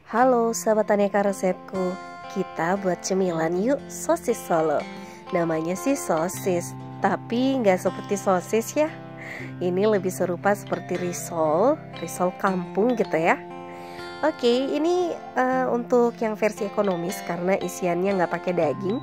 Halo sahabat aneka resepku, kita buat cemilan yuk sosis Solo. Namanya sih sosis, tapi nggak seperti sosis ya. Ini lebih serupa seperti risol kampung gitu ya. Oke, ini untuk yang versi ekonomis karena isiannya nggak pakai daging,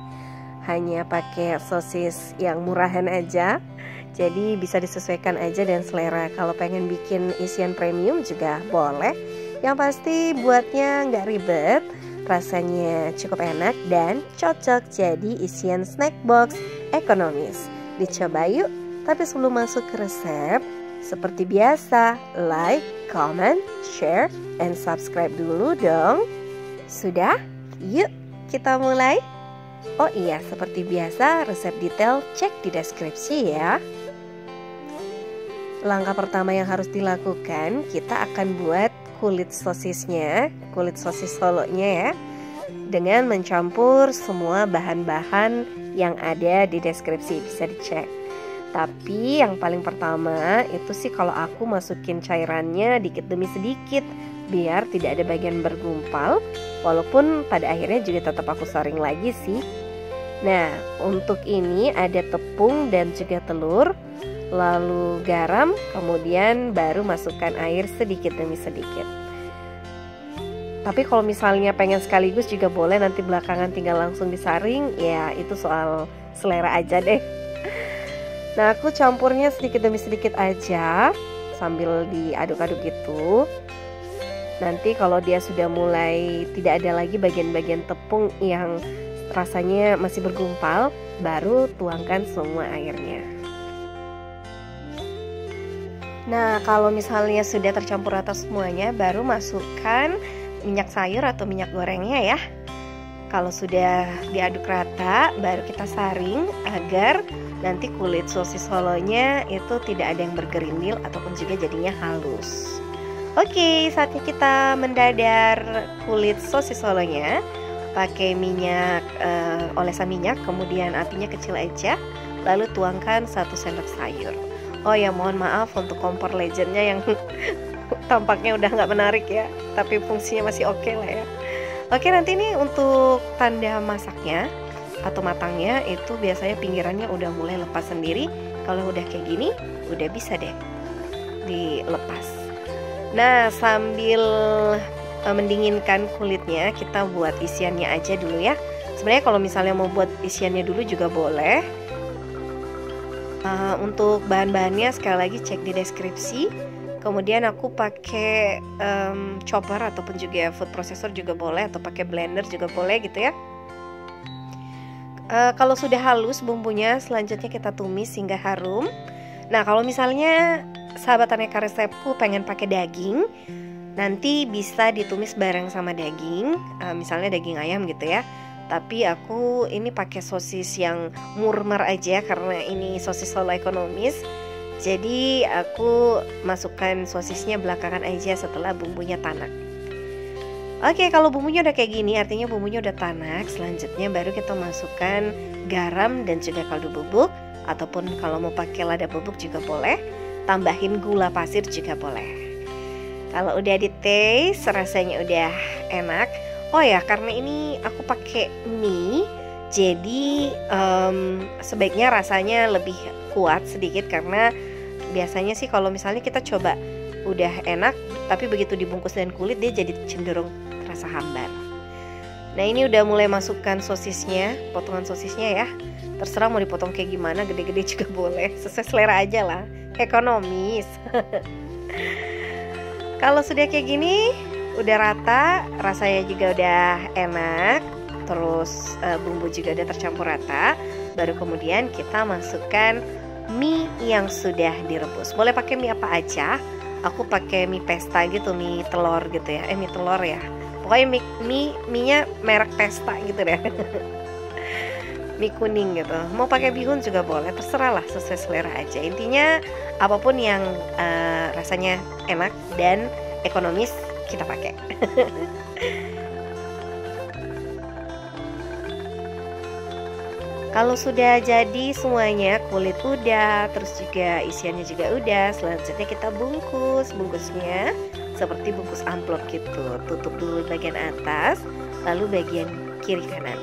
hanya pakai sosis yang murahan aja. Jadi bisa disesuaikan aja dan selera. Kalau pengen bikin isian premium juga boleh. Yang pasti buatnya nggak ribet, rasanya cukup enak dan cocok jadi isian snack box ekonomis. Dicoba yuk, tapi sebelum masuk ke resep, seperti biasa, like, comment, share, and subscribe dulu dong. Sudah? Yuk kita mulai. Oh iya, seperti biasa resep detail cek di deskripsi ya. Langkah pertama yang harus dilakukan, kita akan buat kulit sosisnya, kulit sosis Solonya ya, dengan mencampur semua bahan-bahan yang ada di deskripsi, bisa dicek. Tapi yang paling pertama itu sih kalau aku masukin cairannya dikit demi sedikit biar tidak ada bagian bergumpal, walaupun pada akhirnya juga tetap aku saring lagi sih. Nah, untuk ini ada tepung dan juga telur, lalu garam, kemudian baru masukkan air sedikit demi sedikit. Tapi kalau misalnya pengen sekaligus juga boleh, nanti belakangan tinggal langsung disaring, ya itu soal selera aja deh. Nah, aku campurnya sedikit demi sedikit aja sambil diaduk-aduk gitu. Nanti kalau dia sudah mulai tidak ada lagi bagian-bagian tepung yang rasanya masih bergumpal, baru tuangkan semua airnya. Nah, kalau misalnya sudah tercampur rata semuanya, baru masukkan minyak sayur atau minyak gorengnya ya. Kalau sudah diaduk rata, baru kita saring agar nanti kulit sosis Solonya itu tidak ada yang bergerindil ataupun juga jadinya halus. Oke, saatnya kita mendadar kulit sosis Solonya. Pakai minyak, olesan minyak, kemudian apinya kecil aja, lalu tuangkan 1 sendok sayur. Oh ya, mohon maaf untuk kompor legendnya yang tampaknya udah nggak menarik ya, tapi fungsinya masih oke lah ya. Oke, nanti ini untuk tanda masaknya atau matangnya itu biasanya pinggirannya udah mulai lepas sendiri. Kalau udah kayak gini, udah bisa deh dilepas. Nah, sambil mendinginkan kulitnya, kita buat isiannya aja dulu ya. Sebenarnya kalau misalnya mau buat isiannya dulu juga boleh. Untuk bahan-bahannya sekali lagi cek di deskripsi. Kemudian aku pakai chopper ataupun juga food processor juga boleh, atau pakai blender juga boleh gitu ya. Kalau sudah halus bumbunya, selanjutnya kita tumis hingga harum. Nah, kalau misalnya sahabat aneka resepku pengen pakai daging, nanti bisa ditumis bareng sama daging, misalnya daging ayam gitu ya. Tapi aku ini pakai sosis yang murmer aja karena ini sosis Solo ekonomis. Jadi aku masukkan sosisnya belakangan aja setelah bumbunya tanak. Oke, kalau bumbunya udah kayak gini artinya bumbunya udah tanak. Selanjutnya baru kita masukkan garam dan juga kaldu bubuk, ataupun kalau mau pakai lada bubuk juga boleh. Tambahin gula pasir juga boleh. Kalau udah di taste rasanya udah enak. Oh ya, karena ini aku pakai mie, jadi sebaiknya rasanya lebih kuat sedikit, karena biasanya sih kalau misalnya kita coba udah enak, tapi begitu dibungkus dengan kulit dia jadi cenderung terasa hambar. Nah, ini udah mulai masukkan sosisnya, potongan sosisnya ya. Terserah mau dipotong kayak gimana, gede-gede juga boleh, sesuai selera aja lah, ekonomis. Kalau sudah kayak gini, udah rata, rasanya juga udah enak, terus bumbu juga udah tercampur rata, baru kemudian kita masukkan mie yang sudah direbus. Boleh pakai mie apa aja, aku pakai mie pesta gitu, mie telur gitu ya, mie telur ya. Pokoknya mie-nya merek pesta gitu deh. Mie kuning gitu. Mau pakai bihun juga boleh, terserah lah, sesuai selera aja. Intinya apapun yang rasanya enak dan ekonomis kita pakai. Kalau sudah jadi semuanya, kulit udah, terus juga isiannya juga udah, selanjutnya kita bungkus. Bungkusnya seperti bungkus amplop gitu. Tutup dulu bagian atas, lalu bagian kiri kanan.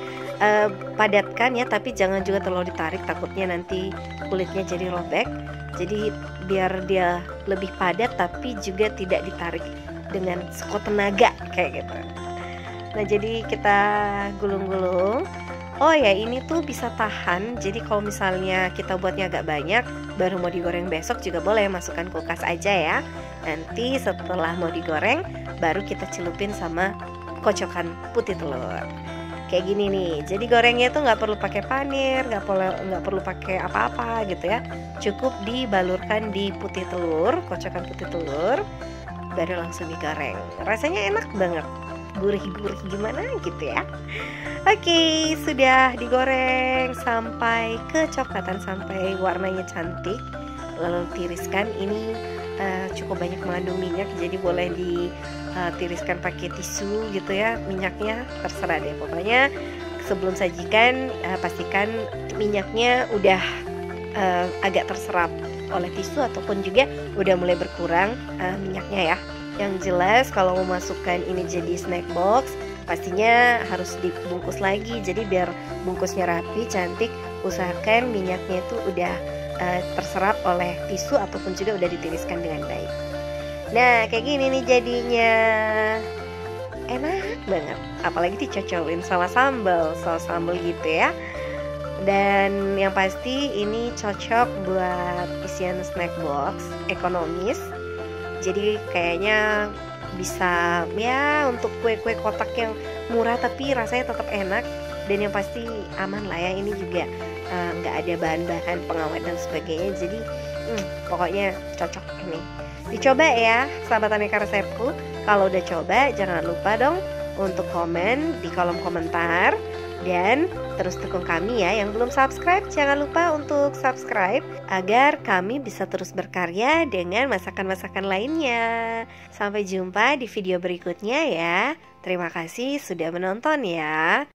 Padatkan ya, tapi jangan juga terlalu ditarik, takutnya nanti kulitnya jadi robek. Jadi biar dia lebih padat tapi juga tidak ditarik dengan sekuat tenaga kayak gitu. Nah, jadi kita gulung-gulung. Oh ya, ini tuh bisa tahan. Jadi kalau misalnya kita buatnya agak banyak, baru mau digoreng besok juga boleh, masukkan kulkas aja ya. Nanti setelah mau digoreng, baru kita celupin sama kocokan putih telur. Kayak gini nih. Jadi gorengnya tuh nggak perlu pakai panir, nggak perlu pakai apa-apa gitu ya. Cukup dibalurkan di putih telur, kocokan putih telur, baru langsung digoreng. Rasanya enak banget, gurih-gurih gimana gitu ya. Oke, sudah digoreng sampai kecoklatan, sampai warnanya cantik. Lalu tiriskan. Ini cukup banyak mengandung minyak, jadi boleh ditiriskan pakai tisu gitu ya. Minyaknya terserah deh. Pokoknya sebelum sajikan pastikan minyaknya udah agak terserap oleh tisu, ataupun juga udah mulai berkurang minyaknya ya. Yang jelas kalau mau masukkan ini jadi snack box, pastinya harus dibungkus lagi. Jadi biar bungkusnya rapi, cantik, usahakan minyaknya itu udah terserap oleh tisu ataupun juga udah ditiriskan dengan baik. Nah, kayak gini nih jadinya. Enak banget, apalagi dicocolin sama sambal, saus sambal gitu ya. Dan yang pasti ini cocok buat isian snack box, ekonomis. Jadi kayaknya bisa ya untuk kue-kue kotak yang murah tapi rasanya tetap enak. Dan yang pasti aman lah ya, ini juga nggak ada bahan-bahan pengawet dan sebagainya. Jadi pokoknya cocok ini. Dicoba ya sahabat aneka resepku. Kalau udah coba jangan lupa dong untuk komen di kolom komentar. Dan terus dukung kami ya. Yang belum subscribe jangan lupa untuk subscribe agar kami bisa terus berkarya dengan masakan-masakan lainnya. Sampai jumpa di video berikutnya ya. Terima kasih sudah menonton ya.